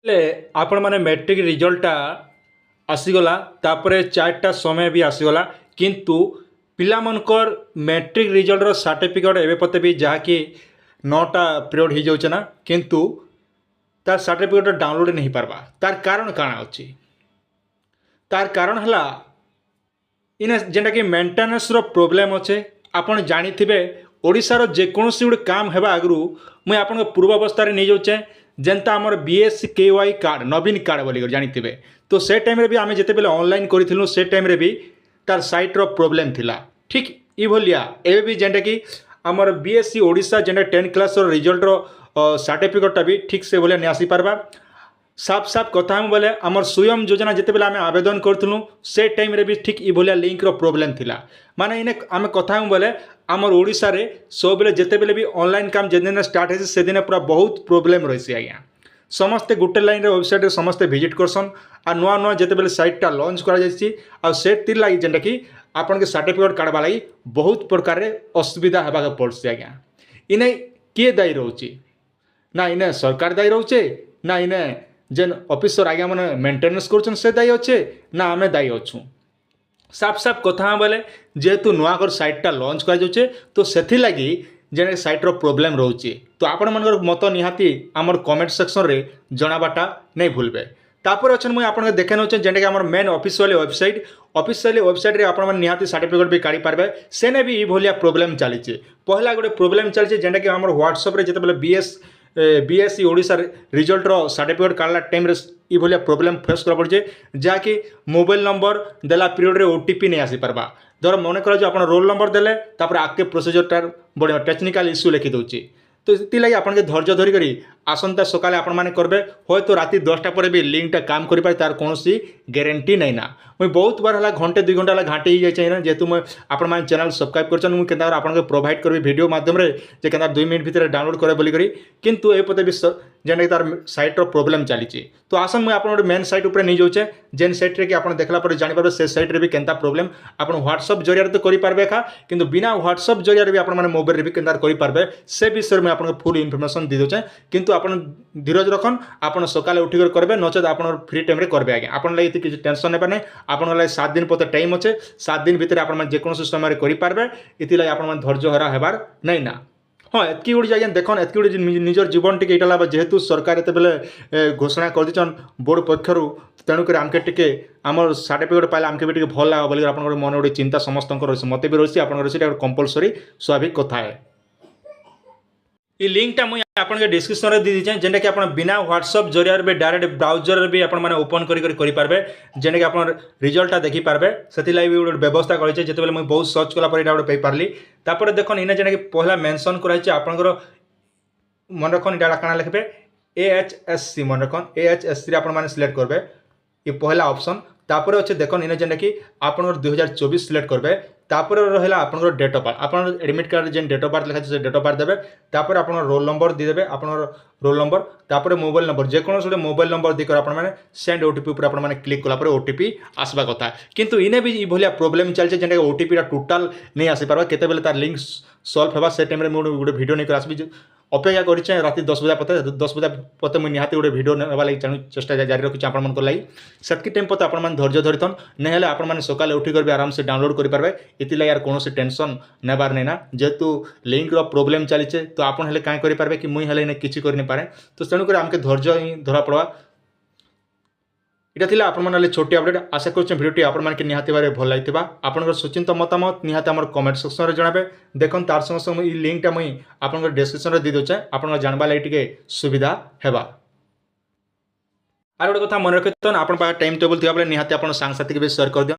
ହେଲେ ଆପଣମାନେ ମେଟ୍ରିକ୍ ରିଜଲ୍ଟଟା ଆସିଗଲା ତାପରେ 4ଟା ସମୟ ବି ଆସିଗଲା କିନ୍ତୁ ପିଲାମାନଙ୍କର ମେଟ୍ରିକ୍ ରିଜଲ୍ଟର ସାର୍ଟିଫିକେଟ୍ ଏବେ ପତେ ବି ଯାହାକି 9ଟା ପିରିୟଡ଼ ହେଇଯାଉଛେ ନା କିନ୍ତୁ ତାର ସାର୍ଟିଫିକେଟ୍ ଡାଉନଲୋଡ଼ नहीं पारबा। तार कारण काଣା ଅଛି? तार कारण हला इने जेनटा कि मेंटेनेंसर प्रोब्लेम अच्छे। आपण जानिथिबे ओडिशार जेकोसी गोटे काम हेबा आगु मुई आपण पूर्वावस्था नहीं जाऊे जेनता आमर बीएससी केवाई कार्ड नवीन कार्ड बोली जानिथिबे। तो से टाइम रे भी आमे जेते बेले ऑनलाइन करिथिलु से टाइम रे भी तार साइट रो प्रोब्लेम थिला। ठीक ई भलिया एबे भी जेनटा कि आमर बीएससी ओडिशा जेनटा 10 क्लास रो रिजल्ट रो सर्टिफिकेटटा भी ठीक से बोले नहीं आसी पारबा। साफ साफ कथा हम बोले आमर स्वयं योजना जिते बेले आमे आवेदन करथुलु से टाइम रे भी ठीक ई भलिया लिंक रो प्रोब्लेम थिला। माने इने आमे कथा हम बोले आमर ओडिशा रे सब बेले जेते बेले भी ऑनलाइन काम जेदिन स्टार्ट हेसी से दिन पूरा बहुत प्रोब्लेम रहिसी आज्ञा। समस्ते गुटे लाइन रे वेबसाइट रे समस्ते विजिट करसन आ नुआ नुआ जेते बेले साइटटा लॉन्च करा जायछि आ से तिर लागि जेंटा कि आपन के सर्टिफिकेट काढबा लागि बहुत प्रकार रे असुविधा हेबा के पड़छि आज्ञा। इने के दायी रहउछि ना इने सरकार दायी रहउछे ना इने जेन ऑफिसर आज्ञा माने मेंटेनेंस करछन से दायी अच्छे ना आमे दायी अच्छू। साफ साफ कथा बोले जेहेतु नुआ कर साइटटा लॉन्च कर जाउछे तो सेथि लागि जेने साइट रो प्रोब्लेम रहउछि। तो आपण मनकर मत निहाती हमर कमेंट सेक्शन रे जणाबाटा नहीं भूलबे। तापर अच्छन मुई आपन देखे नउछे जेंटा कि हमर मेन ऑफिशियल वेबसाइट रे आपण मन निहाती सर्टिफिकेट भी काढी पारबे। सेने भी ई भलिया प्रोब्लेम चलीछे। पहला गोटे प्रोब्लेम चलीछे जेंटा कि हमर व्हाट्सएप रे जेते बेले बीएससी ओडिशा रिजल्ट रो सर्टिफिकेट काढला टाइम रे ई भलिया प्रोब्लेम फेस कर पड़े जहाँकि मोबाइल नंबर देला पीरियड रे ओटीपी नहीं आसी पारबा। धर मन कर आपण रोल नंबर देले तापर आगे प्रोसीजर बड़े टेक्निकल इश्यू लिखि दउछि। तो इतिलागी आपन के धैर्य धरी करी आसंता सकाले आपण माने करबे होय तो राति 10टा पर भी लिंकटा काम करि पारे तार कोनोसी गारंटी नहीं ना। मुई बहुत बार हला घंटे 2 घंटा हला घाटी ही जाय ना जेतु मैं आपण माने चैनल सब्सक्राइब करछन मुई केदार आपण के प्रोवाइड करबी वीडियो माध्यम रे जे केदार 2 मिनिट भीतर डाउनलोड करे बोली करी किंतु ए पते भी जेने तार साइट रो प्रोब्लेम चलीछि। तो आसन मुई आपण मेन साइट ऊपर नहीं जाउचे जेन साइट रे कि आपण देखला पर जानि पारबे से साइट रे भी केनता प्रोब्लेम आपण व्हाट्सएप जरिया रे तो करि पारबे खा किंतु बिना व्हाट्सएप जरिया रे भी आपण माने मोबाइल रे भी केनता करि पारबे से विषय में आपण फुल इन्फॉर्मेशन दे दोचे। किंतु आपण धीरज रखन आपण सकाले उठी कर करबे नचेत आपण फ्री टाइम रे करबे आज्ञा। आपण लागि किछि टेंशन नेबा नै आपण लागि 7 दिन पते टाइम अच्छे 7 दिन भीतर आपण माने जे कोनो समय रे करि पारबे इति लागि आपण माने धैर्य हरा हेबार नै ना। हाँ एतकी गुड़ी आज्ञा देखन एतकी गुड़ी निजर जीवन टिके इटा लाबा जेहेतु सरकार एते बेले घोषणा कर दिछन बोर्ड पक्षरु तेणु कर आमके टिके आमर सर्टिफिकेट पाइले आमके भी टिके भल लाग बोली आपन मन गोटे चिंता समस्त मते भी रही आपन रही कंपलसरी स्वाभाविक कथा है। ये लिंकटा मुझे आपन के डिस्क्रिप्शन रे दी दीचे जेंटा कि आपन बिना व्हाट्सएप जरिया रे डायरेक्ट ब्राउजर रे भी आपन माने ओपन करि पारबे जेंटा कि आपन रिजल्टटा देखि पारबे। सेति लागि भी व्यवस्था करिचे जेते बेले मुई बहुत सर्च कला पर एटा पई पारली। तापर देखन इने जेंटा कि पहला मेंशन कराइचे आपनकर मन रखन एटा काना लिखबे एएचएससी मन रखन एएचएससी रे आपन माने सिलेक्ट करबे ये पहला ऑप्शन। तापर अच्छे देखन इने जेंटा कि आपनकर 2024 सिलेक्ट करबे। तापर रहला आपनकर डेट ऑफ बर्थ आपन एडमिट कार्ड जेन डेट ऑफ बर्थ लिखा से डेट ऑफ बर्थ देबे। तापर आपन रोल नंबर दी देबे आपन रोल नंबर तापर मोबाइल नंबर जे कोनो से मोबाइल नंबर दी कर आपन माने सेंड ओटीपी ऊपर आपन माने क्लिक कला पर ओटीपी आसबा कथा। किंतु इने भी ई भलिया प्रॉब्लम चलছে जेंटा ओटीपी रा टोटल नहीं आसी पारबा केते बेले तार लिंक सॉल्व हेबा से टाइम रे मो गोटे वीडियो नहीं कर आसबी अपेक्षा करिचे राति 10 बजे पते मुझे निहाती गोटे वीडियो नेबा लागि चेष्टा जारी रखिचे आपण मन को लागि सेतकी टाइम पते आपण मन धैर्य धरितन नै हेले आपण मन सकाले उठी करबे आराम से डाउनलोड करि पारबे। इति लागि यार कोनोसी टेंशन नेबार नै ना जेतु लिंक रो प्रॉब्लम चलीचे तो आपण हेले काई करि पारबे कि मुई हेले ने किछि करि नै पारे। तो तेणु कर आमके धैर्य ही धरा पड़वा। इटा थिला आपण मन छोटी अपडेट आशा करछन वीडियोटी आपण मन के निहाती बारे भल लागितबा आपनकर सुचिंत मतामत निहाती हमर कमेंट सेक्शन रे जणाबे। देखन तार संग संग ई लिंकटा मुई आपनकर डिस्क्रिप्शन रे दी दोचे आपण जानबा लागि टिके सुविधा हेबा। आर गोटे कथा मन रखितन आपण पा टाइम टेबल थिया बेले निहाती आपण सांग साथी के भी शेयर कर दियो।